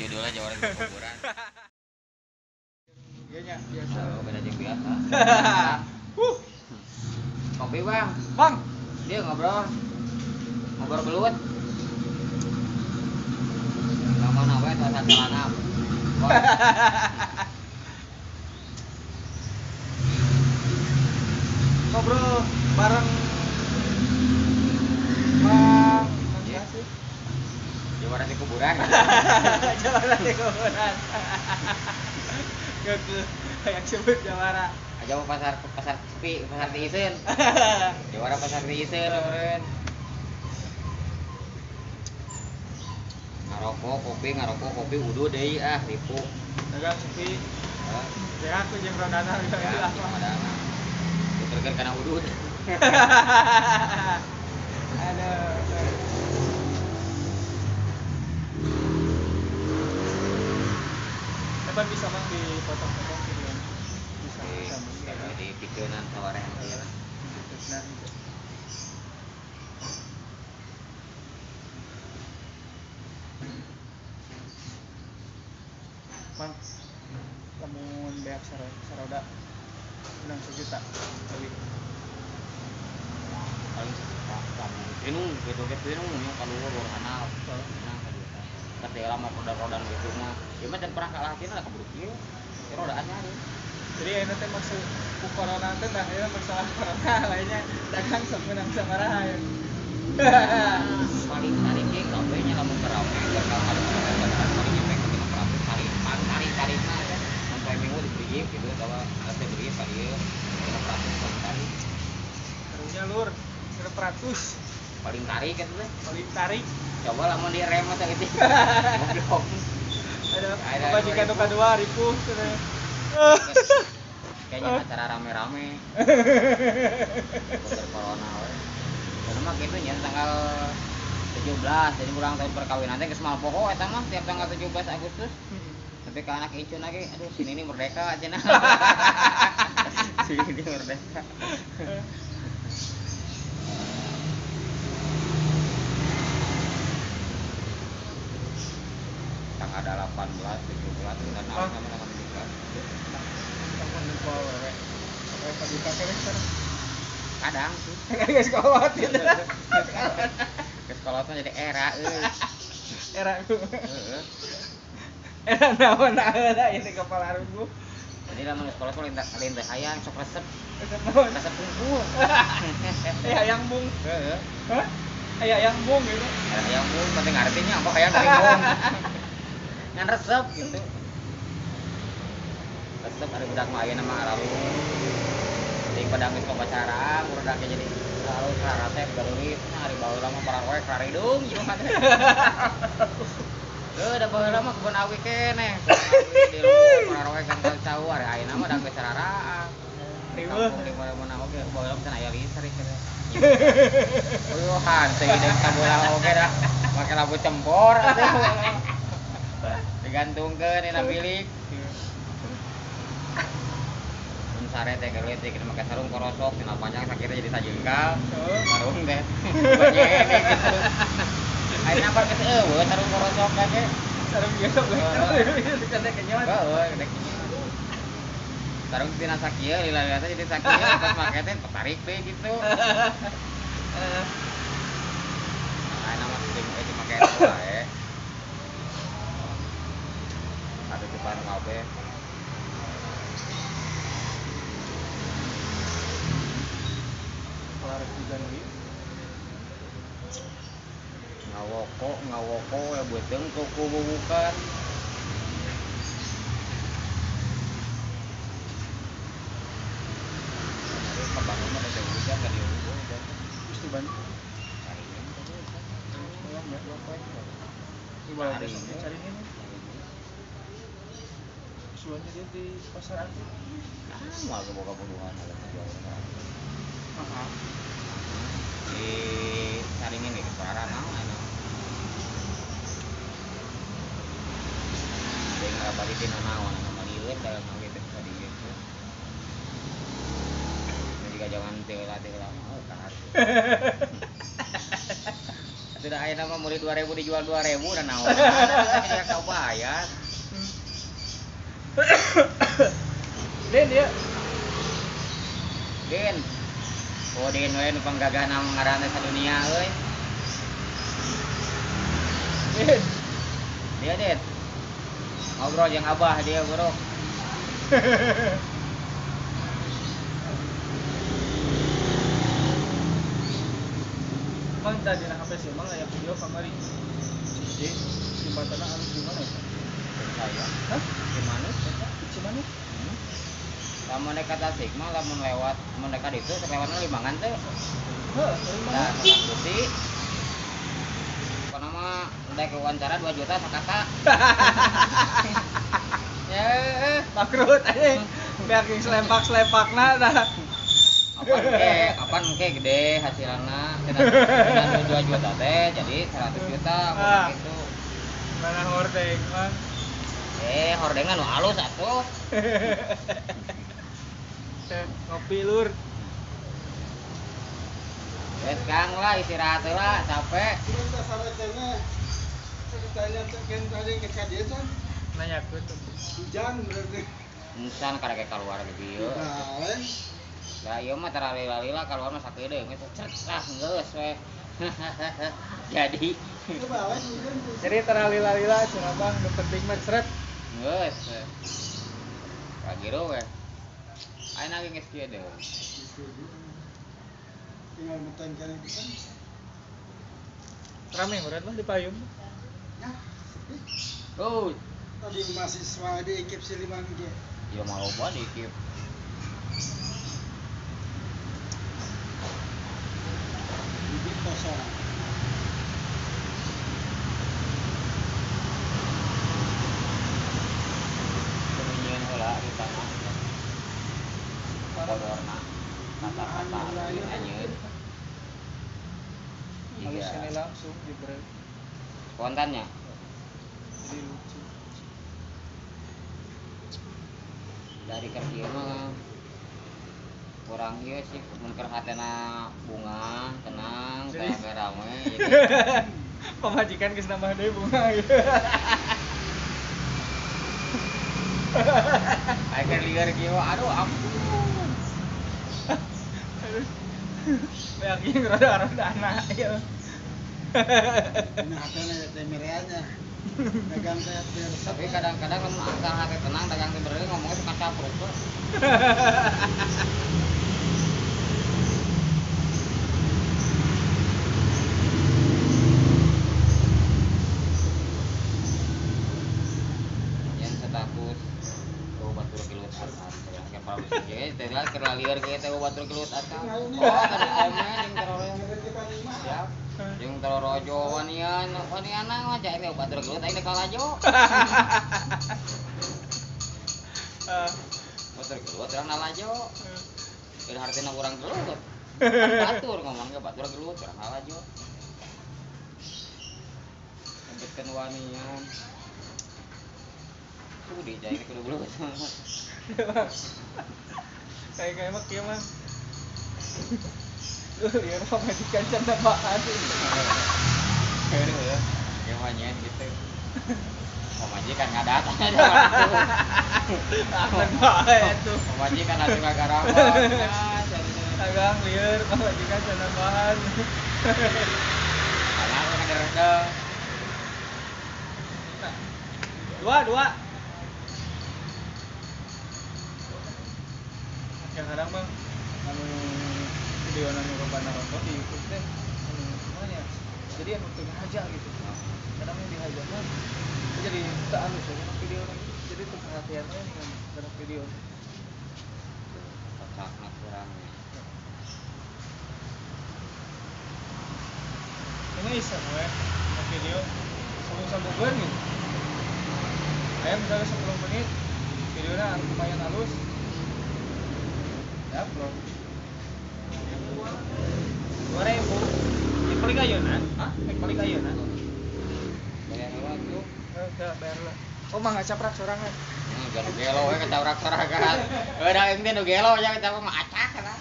judulnya Jawara di kuburan. Iya nya, biasa. Oh, beda jeung biasa. Kopi, Bang. Bang, Dia ngobrol. Ngobrol belut. Mana we tuasan celana. ngobrol bareng Bang. Iya. Sih? Jawara di kuburan. Jawara di kuburan. Gak kayak sebut Jawara. Aja mau pasar sepi, pasar diisen. Jawara pasar diisen, keren. Ngarokok kopi udu deui ripu. Dagang sepi. Heeh. Ya aku jeung rondana Ya, ada. Puterkeun kana udud. Aduh. Kapan bisa Bang dipotong-potong gitu ya? Bisa. Di pikeunan tawaran ieu. Nah, itu. Bang, lamun beak saroda menang 1 juta kali. Paling ini gitu yang kalau hanal menang ka juta. Tapi lama roda-rodan gitu mah. Ieu mah can pernah kalah kina keburu kieu. Rodaan nya. Jadi ini teh maksud corona teh dah ya masalah corona lainnya dagang sok menang sabaraha ya. Paling tarik ge kabehnya lamun kerame bakal ada paling nyampe ke 500 kali tarik-tarikna ya. Sampai minggu diberi gitu kalau ada beri kali ya 500 kali. Karunya lur 100 Paling tarik kan teh. paling tarik. Coba lamun di rem atau gitu. Goblok. Ada apa jika nu kadua ripuh cenah. Kayaknya acara rame-rame. Bener corona we. Karena mah kitu nya tanggal 17 jadi ulang tahun perkawinan teh geus mal poho eta mah tiap tanggal 17 Agustus. Sampai ke anak icun lagi, aduh sini ini merdeka cenah. Sini ini merdeka. Tanggal ada 18, 17 dan Oh. sama nikah. Temen lupa wewe. Wewe tadi pakai sekarang. Kadang sih. Geus kolot gitu. Ke sekolah tuh jadi era Era heeh. era naon ada ini kepala rungu. Jadi lamun sekolah tuh lintah hayang sok resep Naon? resep kumpul. Hayang bung. Heeh. Hah? Hayang bung gitu. Hayang pun penting artinya apa hayang dari bong. Ngan resep gitu. Resep ada budak mah aya nama lalu. Ting pada geus pacaran, budak jadi lalu sarate garulit hari baheula mah para roe karidung ieu mah. Da baheula mah kebun awi keneh. Di luhur para roe kan tahu ari ayeuna mah da geus sararaan. Kampung di mana-mana oge baheula mah aya listrik gitu. Oh, hanteu deui kabola oge dah. Make labu cempor atuh. Digantungkeun dina bilik. Mun sare teh geuleuh teh kena make sarung korosok dina panjang sakira jadi sajengkal. Sarung teh. Banyak gitu. Ayeuna apa geus eueuh sarung korosok teh. Sarung biasa we. Dikene kenyawan. Heueuh, gede kieu. Sarung tina sakieu lila-lila teh jadi sakieu pas make teh tarik deui gitu. Ayeuna mah jeung make eta wae. Ada depan kabeh. Kelar juga nih. Ngawoko ya beuteung kuku bubukan. Tapi kabangun mah ada hujan ka dieu hujan. Gusti Bandung. Caringan tadi kan. Ulang ya, apa? Gimana cari ini? Suanya dia di pasar antik. Mal boga buduhan ada jual sekarang. Aha. Di caringin ge keparana naon. Deui ngarabali dina naon anu malieun dalam hal itu tadi gitu. Jika jangan teu-teu mah kahar. Sudah ayeuna mah meuli 2000 dijual 2000 dan naon. Jadi coba rakyat. Den dia. Den. Oh Den we nu penggagah nama ngaranna sadunia euy. Den. Dia Den. Ngobrol jeung Abah dia, Bro. Mang tadi na HP sih, mang aya video kamari. Jadi jembatanna anu gimana ya? Saya. Hah? Gimana? Gimana? Lamun dekat Tasik mah lamun lewat mun dekat itu lewatna Limangan teh. Heuh, dari Nah, mana? Putih. Pokona mah ndek wawancara 2 juta sakaka. Ya, Bakrut anjing. Beak geus selepak-selepakna dah. Apaan engke gede hasilna dengan 2 juta teh jadi 100 juta Ah. gitu. Mana hordeng mah. Hordengan nu alus atuh. Ngopi lur. Wes Kang lah istirahat lah capek. Kita saracana ceritanya cekin tadi ke dia kan Nanya ku tuh. hujan berarti. Encan karek keluar ke dieu. Balen. Lah ieu mah taralila-lila keluar mah sakedeung geus cret ah geus we. Jadi Itu balen hujan tuh. Jadi teralila-lila cenah Bang, nu penting mah seret. geus we. Kagiru we. Ayeuna ge geus kieu deung. Tinggal beten kali itu kan. Rame berat lah di payung. Ya, sepi. Tuh, Tadi mahasiswa di ekip Siliman ge. ya mau apa dikip. Bibit kosong. Keminyeun heula di tanah. Kodorna. Kata-kata anjeun. Halus Iya. ini langsung di break. Spontannya. Jadi lucu. Dari kerja mah kurang ieu sih mun keur hatena bunga tenang Jadi- teu rame jadi Pemajikan geus nambah deui bunga gitu. aya keur lieur kieu aduh ampun. Beak ieu rada-rada anak ya. Nah, kana teh mereanya. Dagang teh Tapi kadang-kadang lamun asal hate tenang dagang teh beureuh ngomongnya suka capruk tuh. Yang setakut batur kilut atas yang keur parusi ge teh lah keur lieur ge teh batur kilut atas. Oh kada komen jeung terorong. Siap. Jeung terorojo wanian mah cai teh batur kilut aing teh kalajo. Batur kilut urang nalajo. Keur hartina urang gelut. Batur ngomongnya batur gelut urang nalajo. Nyebutkeun wanian. Tuh di cai kudu gelut. Kayak mah kieu mah. Ya pemajikan can nambahan. Aduh ya. Gimana gitu. Pemajikan ngadat aja. Akan bae tuh. Pemajikan atuh kagak ramah. Agang lieur pemajikan can nambahan. Anak lu kadang-kadang. Dua. Yang kadang bang, anu video anu robana rokok di YouTube teh, anu semuanya. Jadi anu teu ngahaja gitu. Kadang yang dihajar mah jadi teu alus ya video lagi. Jadi teu perhatian we dengan dalam video. Kocakna kurang. Ini iseng we, video sambung-sambungan gitu. Kayak misalnya 10 menit, videonya lumayan halus. Ya, upload. 2.000. Dibalik ayeuna? Hah? Dibalik ayeuna? Bayar heula tuh. Udah bayar lah. Oh, mah caprak sorangan. Jangan gelo we kecabrak sorangan. Udah aing teh nu gelo nya kecabrak mah acak kana.